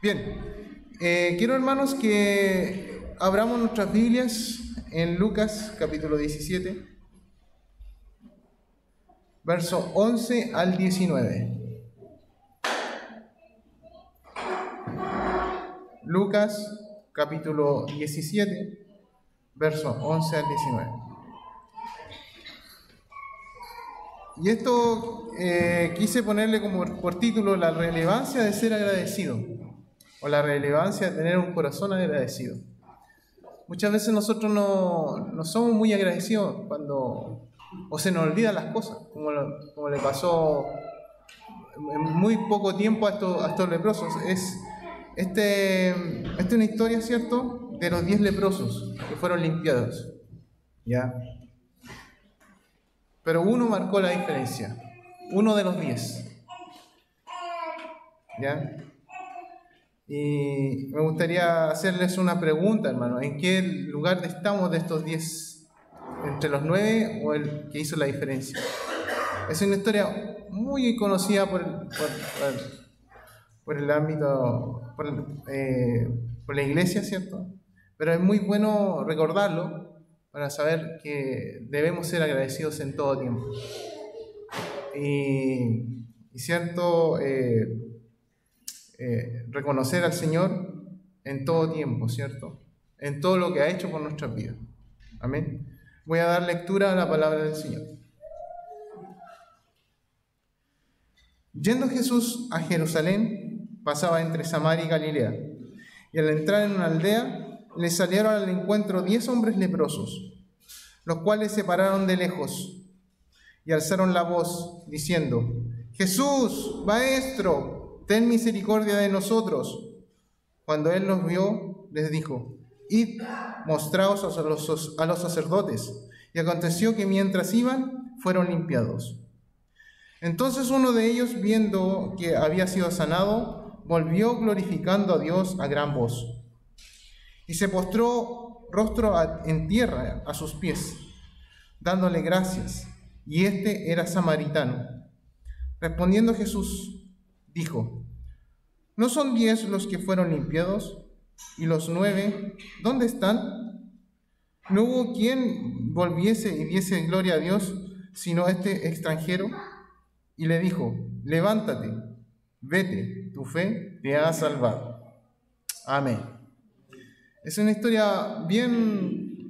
Bien, quiero, hermanos, que abramos nuestras Biblias en Lucas capítulo 17, verso 11 al 19. Lucas capítulo 17, verso 11 al 19. Y esto quise ponerle como por título la relevancia de ser agradecido, o la relevancia de tener un corazón agradecido. Muchas veces nosotros no somos muy agradecidos o se nos olvidan las cosas, como le pasó en muy poco tiempo a estos leprosos. Esta es una historia, ¿cierto?, de los 10 leprosos que fueron limpiados, ¿ya? Pero uno marcó la diferencia, uno de los 10, ¿ya? Y me gustaría hacerles una pregunta, hermano. ¿En qué lugar estamos de estos 10? ¿Entre los 9 o el que hizo la diferencia? Es una historia muy conocida por el ámbito, por la iglesia, ¿cierto? Pero es muy bueno recordarlo para saber que debemos ser agradecidos en todo tiempo. Y cierto, reconocer al Señor en todo tiempo, ¿cierto? En todo lo que ha hecho por nuestras vidas. Amén. Voy a dar lectura a la palabra del Señor. Yendo Jesús a Jerusalén, pasaba entre Samaria y Galilea, y al entrar en una aldea, le salieron al encuentro 10 hombres leprosos, los cuales se pararon de lejos y alzaron la voz, diciendo: Jesús, Maestro, ten misericordia de nosotros. Cuando él los vio, les dijo: Id, mostraos a los sacerdotes. Y aconteció que mientras iban, fueron limpiados. Entonces uno de ellos, viendo que había sido sanado, volvió glorificando a Dios a gran voz. Y se postró rostro en tierra a sus pies, dándole gracias. Y este era samaritano. Respondiendo Jesús, dijo: ¿No son 10 los que fueron limpiados? ¿Y los 9, dónde están? ¿No hubo quien volviese y diese gloria a Dios, sino este extranjero? Y le dijo: levántate, vete, tu fe te ha salvado. Amén. Es una historia bien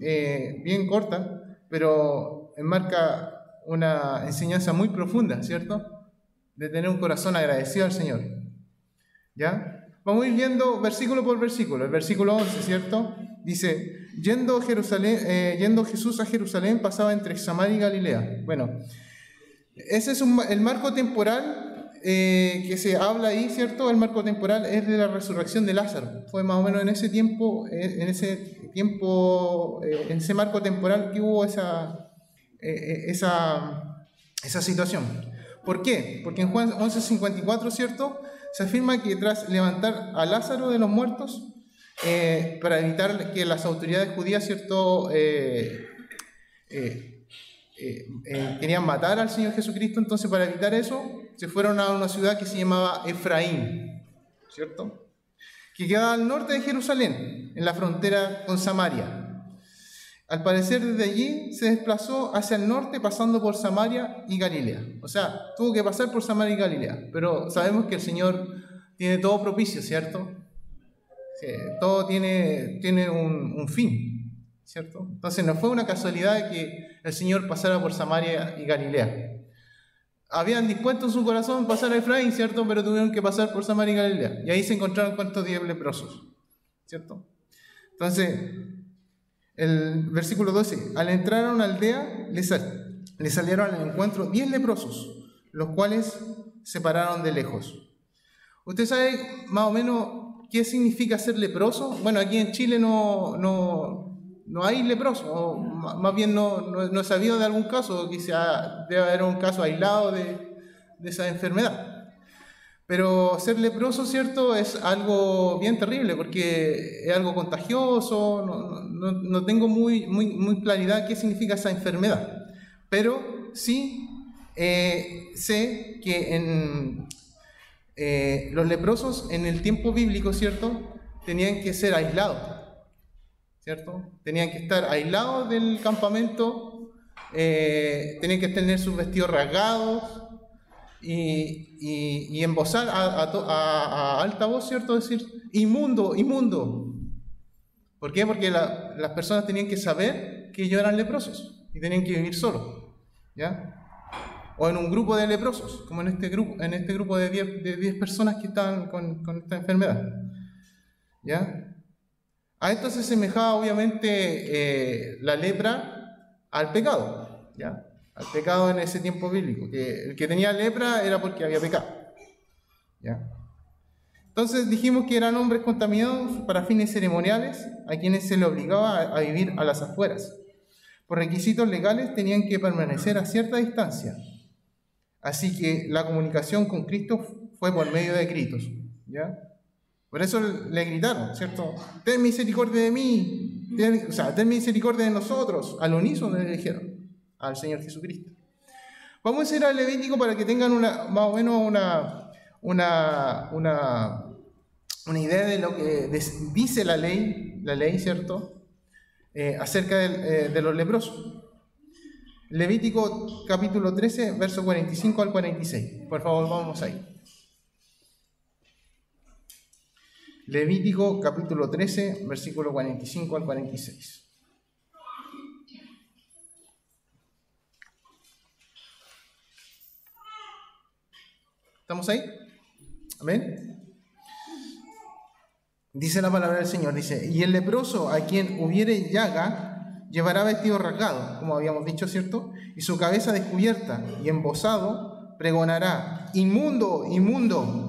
corta, pero enmarca una enseñanza muy profunda, ¿cierto? De tener un corazón agradecido al Señor. ¿Ya? Vamos a ir viendo versículo por versículo. El versículo 11, ¿cierto? Dice: yendo Jesús a Jerusalén, pasaba entre Samaria y Galilea. Bueno, ese es el marco temporal que se habla ahí, ¿cierto? El marco temporal es de la resurrección de Lázaro. Fue más o menos en ese marco temporal que hubo esa situación. ¿Por qué? Porque en Juan 11:54, ¿cierto?, se afirma que tras levantar a Lázaro de los muertos, para evitar que las autoridades judías, ¿cierto?, querían matar al Señor Jesucristo, entonces para evitar eso, se fueron a una ciudad que se llamaba Efraín, ¿cierto?, que quedaba al norte de Jerusalén, en la frontera con Samaria. Al parecer, desde allí se desplazó hacia el norte, pasando por Samaria y Galilea. O sea, tuvo que pasar por Samaria y Galilea. Pero sabemos que el Señor tiene todo propicio, ¿cierto? Sí, todo tiene un fin, ¿cierto? Entonces no fue una casualidad que el Señor pasara por Samaria y Galilea. Habían dispuesto en su corazón pasar a Efraín, ¿cierto? Pero tuvieron que pasar por Samaria y Galilea. Y ahí se encontraron con estos 10 leprosos, ¿cierto? Entonces, el versículo 12: al entrar a una aldea, le salieron al encuentro 10 leprosos, los cuales se pararon de lejos. ¿Usted sabe más o menos qué significa ser leproso? Bueno, aquí en Chile no hay leprosos, o más bien no he sabido de algún caso, quizá debe haber un caso aislado de esa enfermedad. Pero ser leproso, ¿cierto?, es algo bien terrible porque es algo contagioso. No tengo muy claridad qué significa esa enfermedad. Pero sí sé que Los leprosos en el tiempo bíblico, ¿cierto?, tenían que ser aislados, ¿cierto? Tenían que estar aislados del campamento, tenían que tener sus vestidos rasgados y en voz a alta voz, ¿cierto?, decir, inmundo, inmundo. ¿Por qué? Porque las personas tenían que saber que ellos eran leprosos y tenían que vivir solos, ¿ya? O en un grupo de leprosos, como en este grupo de 10 personas que estaban con esta enfermedad, ¿ya? A esto se asemejaba obviamente la lepra al pecado, ¿ya? Al pecado en ese tiempo bíblico, que el que tenía lepra era porque había pecado, ¿ya? Entonces dijimos que eran hombres contaminados para fines ceremoniales, a quienes se les obligaba a vivir a las afueras. Por requisitos legales tenían que permanecer a cierta distancia. Así que la comunicación con Cristo fue por medio de gritos, ¿ya? Por eso le gritaron, ¿cierto? Ten misericordia de mí, ten misericordia de nosotros. Al unísono le dijeron al Señor Jesucristo. Vamos a ir al Levítico para que tengan más o menos una idea de lo que dice la ley, ¿cierto?, acerca de los leprosos. Levítico capítulo 13, verso 45 al 46. Por favor, vamos ahí. Levítico capítulo 13, versículo 45 al 46. ¿Estamos ahí? Amén. Dice la palabra del Señor, dice, y el leproso a quien hubiere llaga llevará vestido rasgado, como habíamos dicho, ¿cierto? Y su cabeza descubierta, y embozado pregonará, inmundo, inmundo.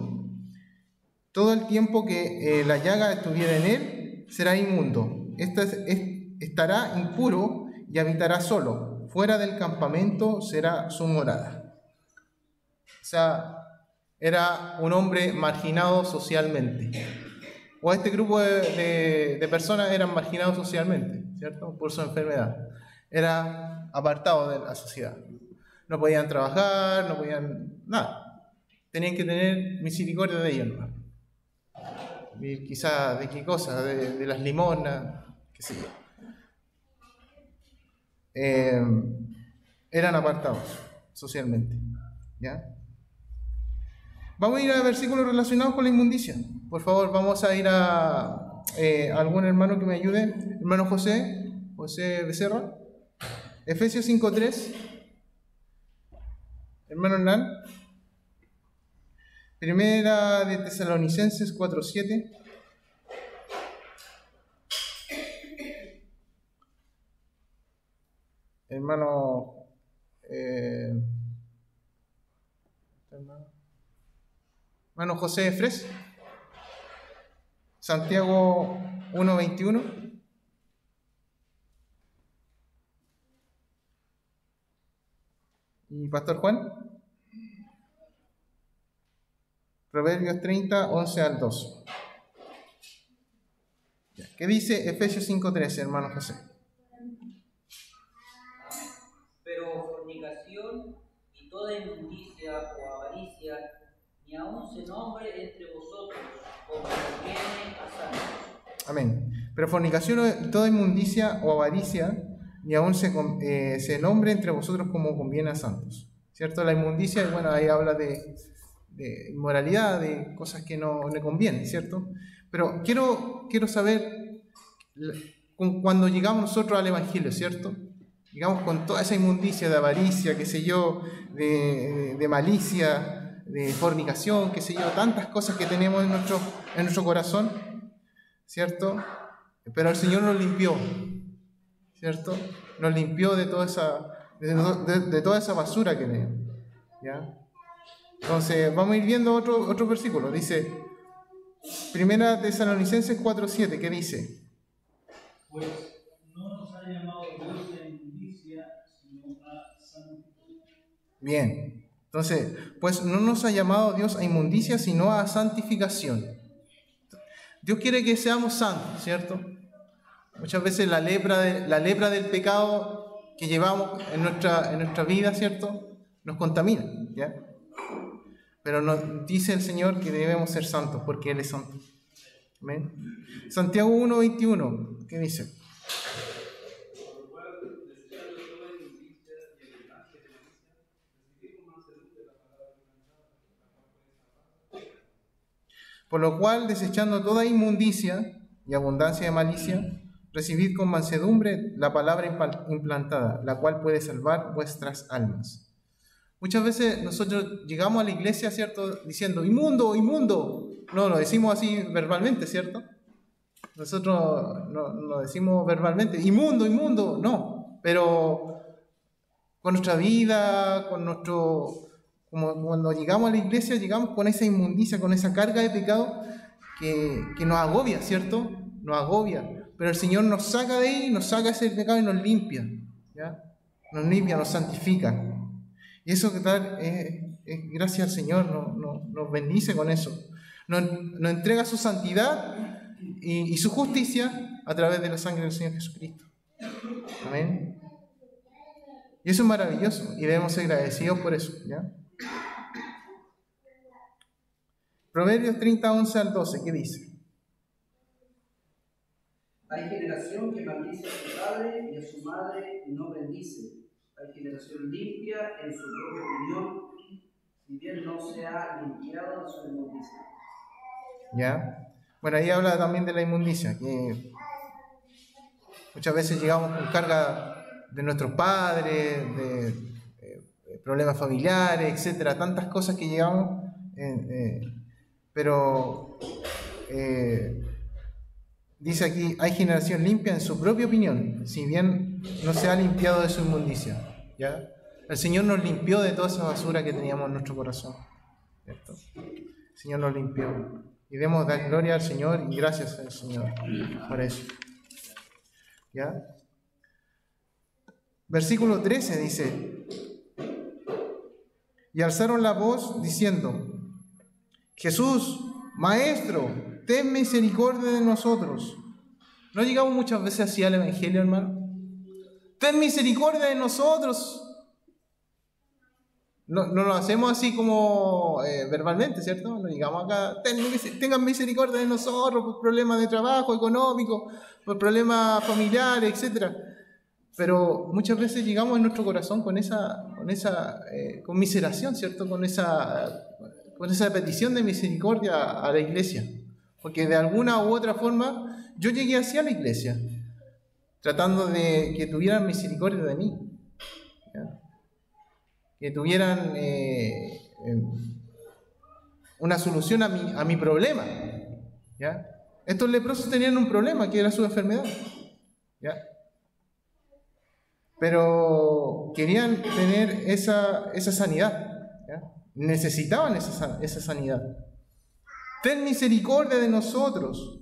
Todo el tiempo que la llaga estuviera en él, será inmundo. Estará impuro y habitará solo. Fuera del campamento será su morada. O sea, era un hombre marginado socialmente. O este grupo de personas eran marginados socialmente, ¿cierto?, por su enfermedad. Era apartado de la sociedad. No podían trabajar, no podían nada. Tenían que tener misericordia de ellos, ¿no? Y quizás de qué cosa, de las limonas, qué sé yo. Eran apartados socialmente, ¿ya? Vamos a ir a versículos relacionados con la inmundicia. Por favor, vamos a ir a algún hermano que me ayude. Hermano José Becerra. Efesios 5:3. Hermano Hernán. Primera de Tesalonicenses 4:7. Hermano José Fres. Santiago 1:21. Y Pastor Juan. Proverbios 30, 11 al 12. ¿Qué dice Efesios 5:13, hermano José? Pero fornicación y toda inmundicia o avaricia, ni aun se nombre entre vosotros como conviene a santos. Amén. Pero fornicación y toda inmundicia o avaricia, ni aun se nombre entre vosotros como conviene a santos. ¿Cierto? La inmundicia, bueno, ahí habla de inmoralidad, de cosas que no le convienen, ¿cierto? Pero quiero saber, cuando llegamos nosotros al Evangelio, ¿cierto? Llegamos con toda esa inmundicia de avaricia, qué sé yo, de malicia, de fornicación, qué sé yo, tantas cosas que tenemos en nuestro corazón, ¿cierto? Pero el Señor nos limpió, ¿cierto? Nos limpió de toda esa basura que tenemos, ¿ya? Entonces, vamos a ir viendo otro versículo. Dice, Primera Tesalonicenses 4:7, ¿qué dice? Pues no nos ha llamado Dios a inmundicia, sino a santificación. Bien. Entonces, pues no nos ha llamado Dios a inmundicia, sino a santificación. Dios quiere que seamos santos, ¿cierto? Muchas veces la lepra del pecado que llevamos en nuestra vida, ¿cierto?, nos contamina, ¿ya? Pero nos dice el Señor que debemos ser santos porque Él es santo. Amén. Santiago 1:21, ¿qué dice? Por lo cual, desechando toda inmundicia y abundancia de malicia, recibid con mansedumbre la palabra implantada, la cual puede salvar vuestras almas. Muchas veces nosotros llegamos a la iglesia, ¿cierto?, diciendo, inmundo, inmundo. No lo decimos así verbalmente, ¿cierto? Nosotros no decimos verbalmente, inmundo, inmundo, no. Pero con nuestra vida, como cuando llegamos a la iglesia, llegamos con esa inmundicia, con esa carga de pecado que nos agobia, ¿cierto? Nos agobia. Pero el Señor nos saca de ahí, nos saca ese pecado y nos limpia, ¿ya? Nos limpia, nos santifica. Y eso que tal es gracias al Señor, nos bendice con eso. Nos entrega su santidad y su justicia a través de la sangre del Señor Jesucristo. Amén. Y eso es maravilloso y debemos ser agradecidos por eso, ¿ya? Proverbios 30, 11 al 12, ¿qué dice? Hay generación que maldice a su padre y a su madre y no bendice. Hay generación limpia en su propia opinión, si bien no se ha limpiado de su inmundicia. ¿Ya? Bueno, ahí habla también de la inmundicia, que muchas veces llegamos con carga de nuestros padres, de problemas familiares, etcétera, tantas cosas que llegamos, pero dice aquí, hay generación limpia en su propia opinión, si bien no se ha limpiado de su inmundicia. ¿Ya? El Señor nos limpió de toda esa basura que teníamos en nuestro corazón, ¿cierto? El Señor nos limpió. Y debemos dar gloria al Señor y gracias al Señor por eso. ¿Ya? Versículo 13 dice, y alzaron la voz diciendo, Jesús, Maestro, ten misericordia de nosotros. ¿No llegamos muchas veces así al Evangelio, hermano? Ten misericordia de nosotros. No lo hacemos así como verbalmente, ¿cierto? No llegamos acá, tengan misericordia de nosotros por problemas de trabajo, económico, por problemas familiares, etc. Pero muchas veces llegamos en nuestro corazón con esa conmiseración, ¿cierto? Con esa petición de misericordia a la iglesia. Porque de alguna u otra forma yo llegué así a la iglesia, tratando de que tuvieran misericordia de mí, ¿ya? Que tuvieran una solución a mi problema, ¿ya? Estos leprosos tenían un problema, que era su enfermedad, ¿ya? Pero querían tener esa sanidad, ¿ya? Necesitaban esa sanidad. Ten misericordia de nosotros,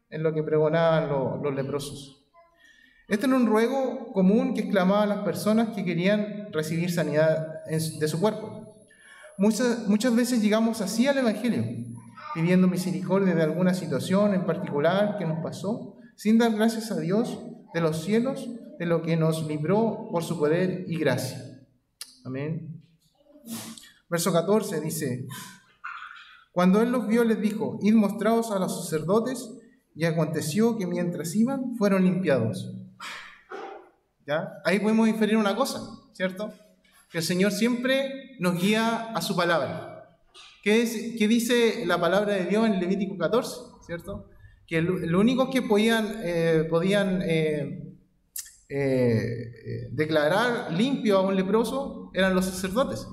es lo que pregonaban los leprosos. Este era un ruego común que exclamaban las personas que querían recibir sanidad de su cuerpo. Muchas veces llegamos así al Evangelio, pidiendo misericordia de alguna situación en particular que nos pasó, sin dar gracias a Dios de los cielos, de lo que nos libró por su poder y gracia. Amén. Verso 14 dice, cuando Él los vio, les dijo, id mostraos a los sacerdotes, y aconteció que mientras iban, fueron limpiados. ¿Ya? Ahí podemos inferir una cosa, ¿cierto? Que el Señor siempre nos guía a su palabra. ¿Qué dice la palabra de Dios en Levítico 14? ¿Cierto? Que lo único que podían declarar limpio a un leproso eran los sacerdotes,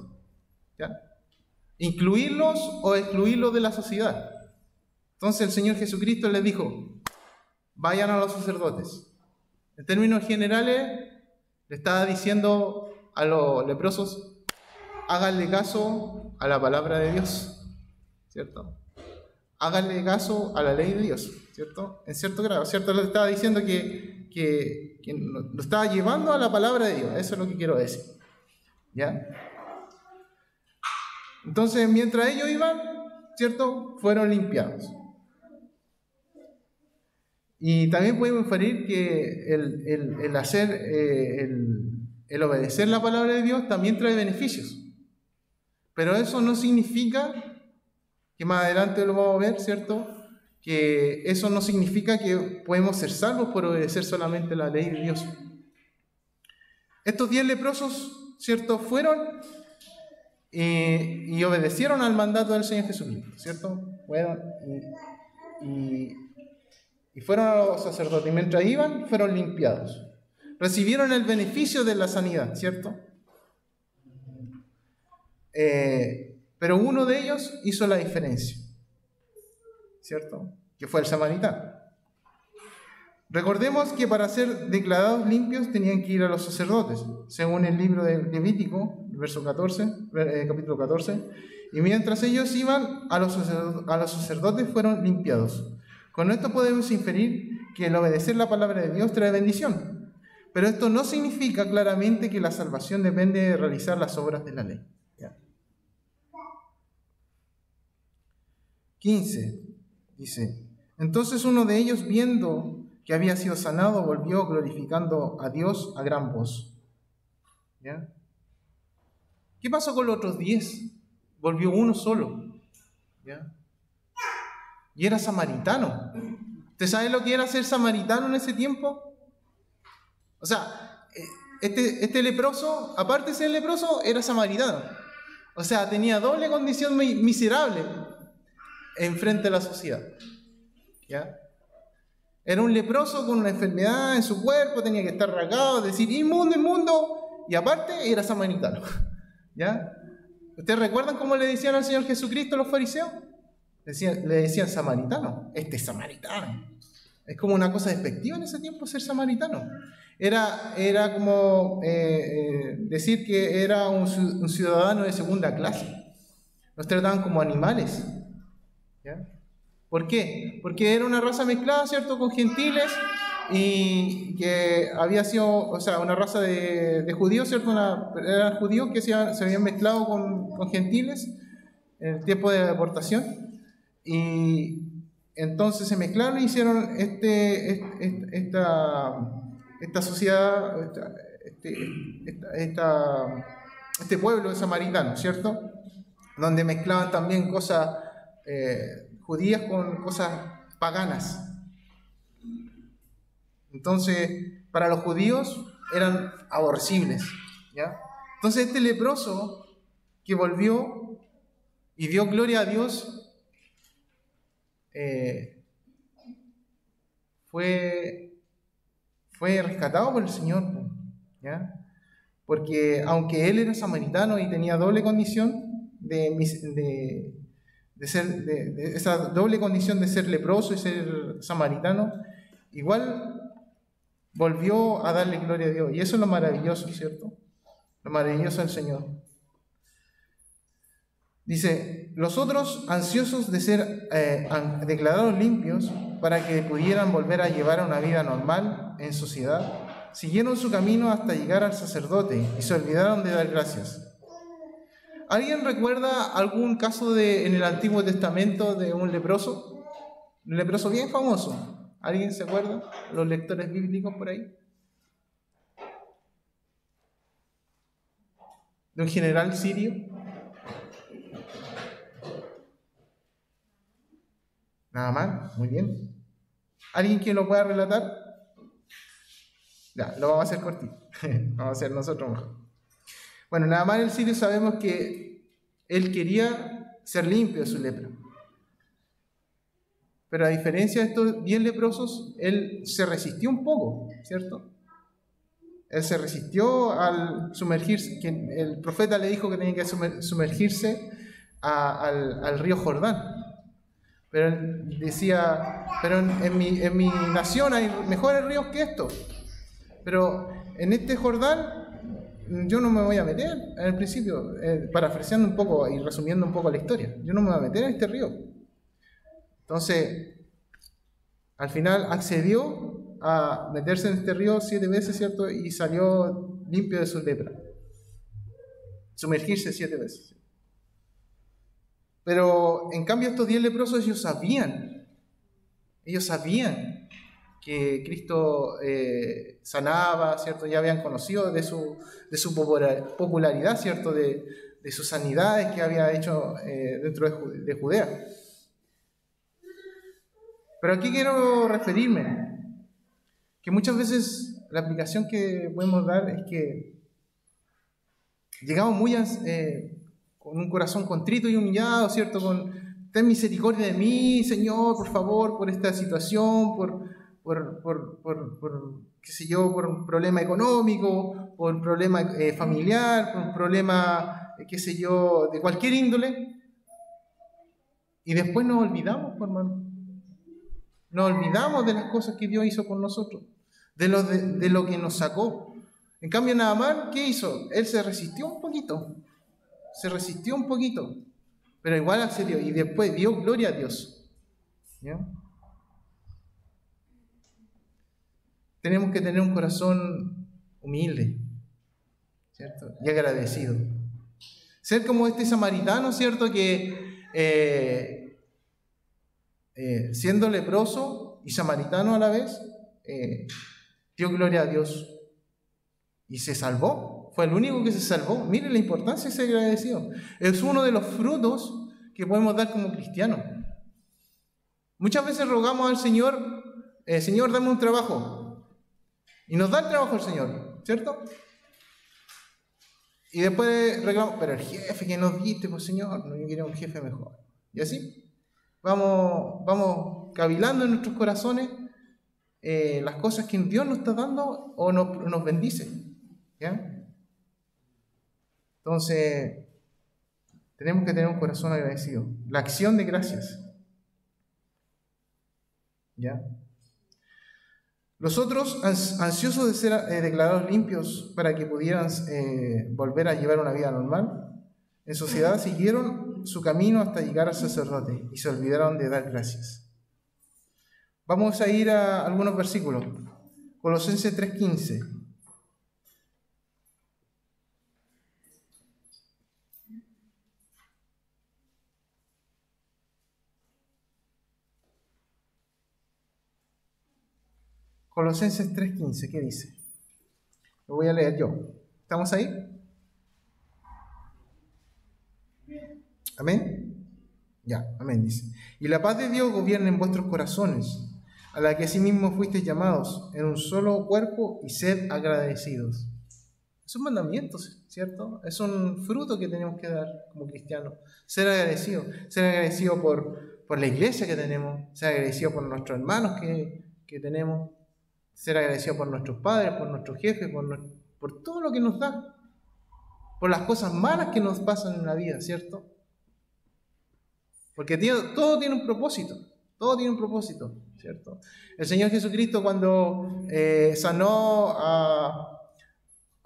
¿ya? Incluirlos o excluirlos de la sociedad. Entonces el Señor Jesucristo les dijo, vayan a los sacerdotes. En términos generales, le estaba diciendo a los leprosos, háganle caso a la palabra de Dios, ¿cierto? Háganle caso a la ley de Dios, ¿cierto? En cierto grado, ¿cierto? Le estaba diciendo que lo estaba llevando a la palabra de Dios, eso es lo que quiero decir, ¿ya? Entonces, mientras ellos iban, ¿cierto? Fueron limpiados. Y también podemos inferir que el obedecer la palabra de Dios también trae beneficios. Pero eso no significa, que más adelante lo vamos a ver, ¿cierto? Que eso no significa que podemos ser salvos por obedecer solamente la ley de Dios. Estos 10 leprosos, ¿cierto? Fueron y obedecieron al mandato del Señor Jesucristo, ¿cierto? Fueron y fueron a los sacerdotes, y mientras iban, fueron limpiados. Recibieron el beneficio de la sanidad, ¿cierto? Pero uno de ellos hizo la diferencia, ¿cierto? Que fue el samaritano. Recordemos que para ser declarados limpios tenían que ir a los sacerdotes, según el libro de Levítico, capítulo 14, y mientras ellos iban a los sacerdotes fueron limpiados. Con esto podemos inferir que el obedecer la palabra de Dios trae bendición, pero esto no significa claramente que la salvación depende de realizar las obras de la ley. 15, dice: entonces uno de ellos, viendo que había sido sanado, volvió glorificando a Dios a gran voz. ¿Ya? ¿Qué pasó con los otros 10? Volvió uno solo. ¿Ya? Y era samaritano. ¿Usted sabe lo que era ser samaritano en ese tiempo? O sea, este leproso, aparte de ser leproso, era samaritano. O sea, tenía doble condición miserable enfrente de la sociedad. ¿Ya? Era un leproso con una enfermedad en su cuerpo, tenía que estar rasgado, decir inmundo, inmundo, y aparte era samaritano. ¿Ya? ¿Ustedes recuerdan cómo le decían al Señor Jesucristo los fariseos? Le decían samaritano, este es samaritano. Es como una cosa despectiva en ese tiempo ser samaritano. Era como decir que era un ciudadano de segunda clase. Los trataban como animales. ¿Ya? ¿Por qué? Porque era una raza mezclada, ¿cierto?, con gentiles, y que había sido, o sea, una raza de judíos, ¿cierto? Eran judíos que se habían mezclado con gentiles en el tiempo de deportación, y entonces se mezclaron y hicieron esta sociedad, este pueblo de samaritanos, ¿cierto? Donde mezclaban también cosas judías con cosas paganas. Entonces, para los judíos eran aborrecibles, ¿ya? Entonces, este leproso que volvió y dio gloria a Dios, fue rescatado por el Señor, ¿ya? Porque aunque él era samaritano y tenía doble condición de esa doble condición de ser leproso y ser samaritano, igual volvió a darle gloria a Dios. Y eso es lo maravilloso, ¿cierto? Lo maravilloso del Señor. Dice: los otros, ansiosos de ser declarados limpios para que pudieran volver a llevar una vida normal en sociedad, siguieron su camino hasta llegar al sacerdote y se olvidaron de dar gracias. ¿Alguien recuerda algún caso en el Antiguo Testamento de un leproso? Un leproso bien famoso. ¿Alguien se acuerda? ¿Los lectores bíblicos por ahí? ¿De un general sirio? Nada más, muy bien. ¿Alguien que lo pueda relatar? Ya, lo vamos a hacer cortito. Vamos a hacer nosotros mejor. Bueno, nada más el sirio sabemos que él quería ser limpio de su lepra. Pero a diferencia de estos 10 leprosos, él se resistió un poco, ¿cierto? Él se resistió al sumergirse, que el profeta le dijo que tenía que sumergirse al río Jordán. Pero él decía, pero en mi nación hay mejores ríos que estos. Pero en este Jordán yo no me voy a meter, en el principio, parafraseando un poco y resumiendo un poco la historia, yo no me voy a meter en este río. Entonces, al final accedió a meterse en este río 7 veces, ¿cierto? Y salió limpio de su lepra. Sumergirse 7 veces. Pero, en cambio, estos 10 leprosos, ellos sabían que Cristo sanaba, ¿cierto? Ya habían conocido de su popularidad, ¿cierto? De sus sanidades que había hecho dentro de Judea. Pero aquí quiero referirme que muchas veces la aplicación que podemos dar es que llegamos muy con un corazón contrito y humillado, ¿cierto? Ten misericordia de mí, Señor, por favor, por esta situación, qué sé yo, por un problema económico, por un problema familiar, por un problema, qué sé yo, de cualquier índole. Y después nos olvidamos, hermano. Nos olvidamos de las cosas que Dios hizo con nosotros, de lo que nos sacó. En cambio, Naamán, ¿qué hizo? Él se resistió un poquito, pero igual accedió y después dio gloria a Dios. ¿Ya? Tenemos que tener un corazón humilde, ¿cierto? Y agradecido. Ser como este samaritano, ¿cierto? Que siendo leproso y samaritano a la vez, dio gloria a Dios y se salvó. Fue el único que se salvó. Miren la importancia de ser agradecido. Es uno de los frutos que podemos dar como cristianos. Muchas veces rogamos al Señor, Señor, dame un trabajo. Y nos da el trabajo el Señor, ¿cierto? Y después reclamamos, pero el jefe que nos diste, pues Señor, no, yo quiero un jefe mejor. Y así vamos cavilando en nuestros corazones las cosas que Dios nos está dando o nos bendice. ¿Ya? Entonces, tenemos que tener un corazón agradecido. La acción de gracias. ¿Ya? Los otros, ansiosos de ser declarados limpios para que pudieran volver a llevar una vida normal, en sociedad siguieron su camino hasta llegar al sacerdote y se olvidaron de dar gracias. Vamos a ir a algunos versículos. Colosenses 3:15. Colosenses 3:15, ¿qué dice? Lo voy a leer yo. ¿Estamos ahí? ¿Amén? Ya, amén, dice. Y la paz de Dios gobierne en vuestros corazones, a la que asimismo fuisteis llamados, en un solo cuerpo, y sed agradecidos. Es un mandamiento, ¿cierto? Es un fruto que tenemos que dar como cristianos. Ser agradecidos. Ser agradecidos por la iglesia que tenemos, ser agradecidos por nuestros hermanos que tenemos, ser agradecidos por nuestros padres, por nuestros jefes, por todo lo que nos da, por las cosas malas que nos pasan en la vida, ¿cierto? Porque todo tiene un propósito, ¿cierto? El Señor Jesucristo cuando sanó a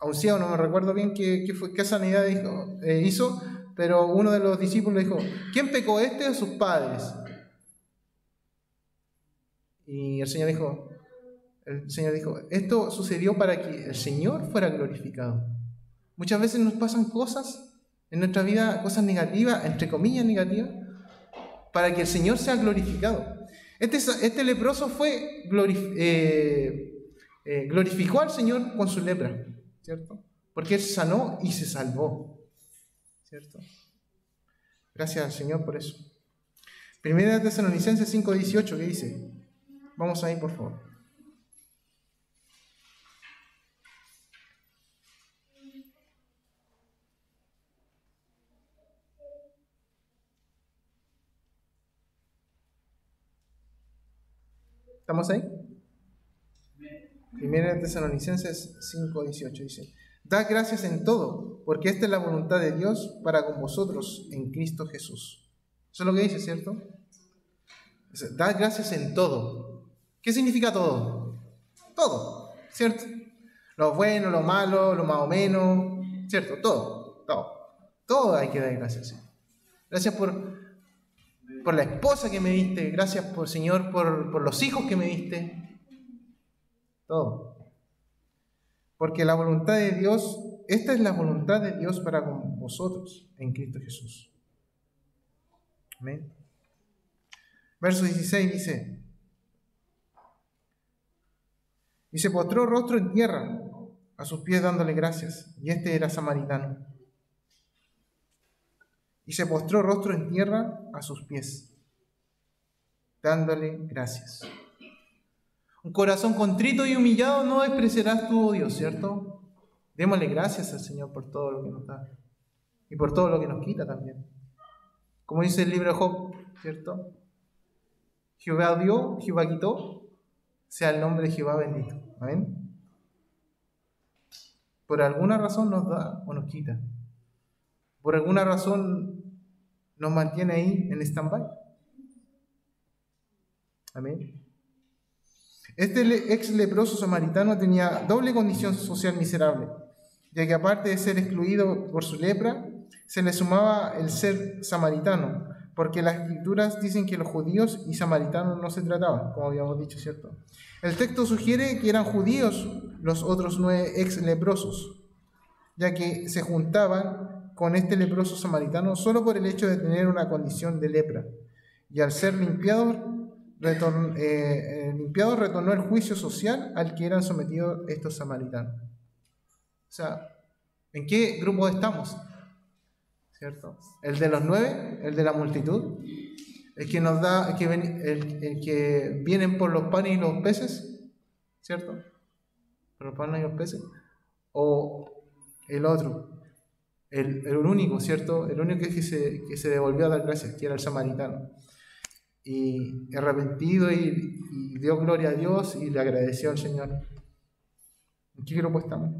un ciego, no me recuerdo bien qué sanidad hizo, pero uno de los discípulos dijo, ¿quién pecó, este o sus padres? Y el Señor dijo, esto sucedió para que el Señor fuera glorificado. Muchas veces nos pasan cosas en nuestra vida, cosas negativas, entre comillas negativas, para que el Señor sea glorificado. Este leproso glorificó al Señor con su lepra, ¿cierto? Porque Él sanó y se salvó, ¿cierto? Gracias al Señor por eso. Primera Tesalonicenses 5:18, ¿qué dice? Vamos ahí, por favor. ¿Estamos ahí? Primera Tesalonicenses 5:18 dice: Dad gracias en todo, porque esta es la voluntad de Dios para con vosotros en Cristo Jesús. Eso es lo que dice, ¿cierto? Dice, dad gracias en todo. ¿Qué significa todo? Todo, ¿cierto? Lo bueno, lo malo, lo más o menos, ¿cierto? Todo hay que dar gracias. Gracias por la esposa que me diste, gracias Señor por los hijos que me diste. Todo. Porque la voluntad de Dios, esta es la voluntad de Dios para con vosotros en Cristo Jesús. Amén. Verso 16 dice: y se postró rostro en tierra a sus pies dándole gracias. Y este era samaritano. Y se postró rostro en tierra a sus pies, dándole gracias. Un corazón contrito y humillado no despreciarás tú, oh Dios, ¿cierto? Démosle gracias al Señor por todo lo que nos da y por todo lo que nos quita también. Como dice el libro de Job, ¿cierto? Jehová dio, Jehová quitó, sea el nombre de Jehová bendito. Amén. Por alguna razón nos da o nos quita. Por alguna razón nos mantiene ahí en stand-by. Amén. Este ex leproso samaritano tenía doble condición social miserable, ya que aparte de ser excluido por su lepra, se le sumaba el ser samaritano, porque las escrituras dicen que los judíos y samaritanos no se trataban, como habíamos dicho, ¿cierto? El texto sugiere que eran judíos los otros 9 ex leprosos, ya que se juntaban con este leproso samaritano solo por el hecho de tener una condición de lepra, y al ser limpiados retornó el juicio social al que eran sometidos estos samaritanos. O sea, ¿en qué grupo estamos? ¿Cierto? ¿El de los 9? ¿El de la multitud? ¿El que nos da, el que vienen por los panes y los peces? ¿Cierto? ¿Por los panes y los peces? ¿O el otro? El único, ¿cierto? El único que se devolvió a dar gracias, que era el samaritano. Y arrepentido y dio gloria a Dios y le agradeció al Señor. ¿En qué grupo estamos?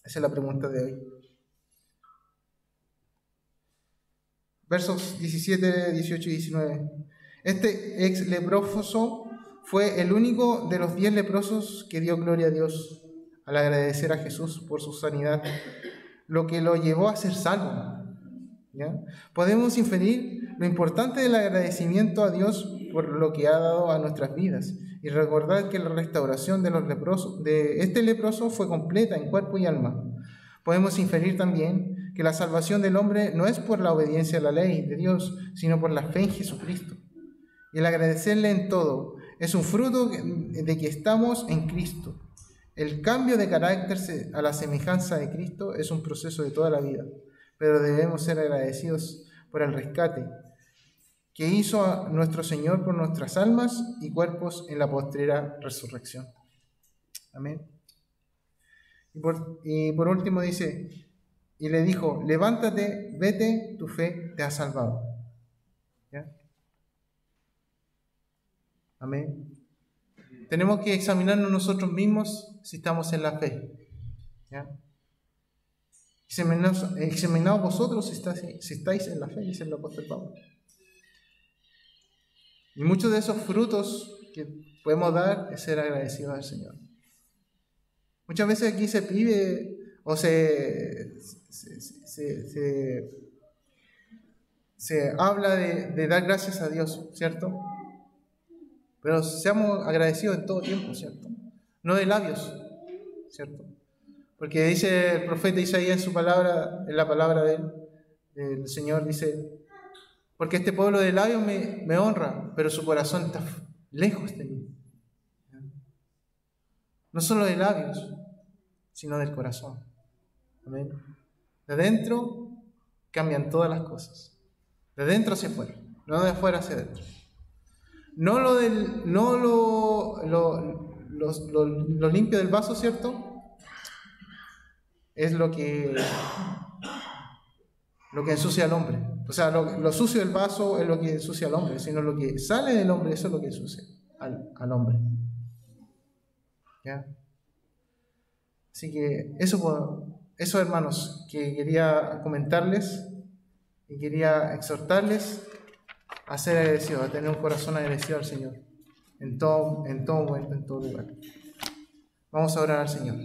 Esa es la pregunta de hoy. Versos 17, 18 y 19. Este ex leproso fue el único de los 10 leprosos que dio gloria a Dios al agradecer a Jesús por su sanidad, lo que lo llevó a ser salvo. ¿Ya? Podemos inferir lo importante del agradecimiento a Dios por lo que ha dado a nuestras vidas y recordar que la restauración de este leproso fue completa en cuerpo y alma. Podemos inferir también que la salvación del hombre no es por la obediencia a la ley de Dios, sino por la fe en Jesucristo. Y el agradecerle en todo es un fruto de que estamos en Cristo. El cambio de carácter a la semejanza de Cristo es un proceso de toda la vida, pero debemos ser agradecidos por el rescate que hizo a nuestro Señor por nuestras almas y cuerpos en la postrera resurrección. Amén. Y por último dice, y le dijo, levántate, vete, tu fe te ha salvado. ¿Ya? Amén. Tenemos que examinarnos nosotros mismos si estamos en la fe. ¿Ya? Examinaos vosotros si estáis en la fe, dice el apóstol Pablo. Y muchos de esos frutos que podemos dar es ser agradecidos al Señor. Muchas veces aquí se pide o se habla de dar gracias a Dios, ¿cierto? Pero seamos agradecidos en todo tiempo, ¿cierto? No de labios, ¿cierto? Porque dice el profeta Isaías en su palabra, en la palabra del Señor, dice, porque este pueblo de labios me honra, pero su corazón está lejos de mí. No solo de labios, sino del corazón. Amén. De adentro cambian todas las cosas. De adentro hacia afuera, no de afuera hacia adentro. No lo limpio del vaso, ¿cierto? Es lo que ensucia al hombre. O sea, lo sucio del vaso es lo que ensucia al hombre, sino lo que sale del hombre, eso es lo que ensucia al hombre. ¿Ya? Así que eso, hermanos, que quería comentarles y quería exhortarles a ser agradecidos, a tener un corazón agradecido al Señor en todo momento, en todo lugar. Vamos a orar al Señor.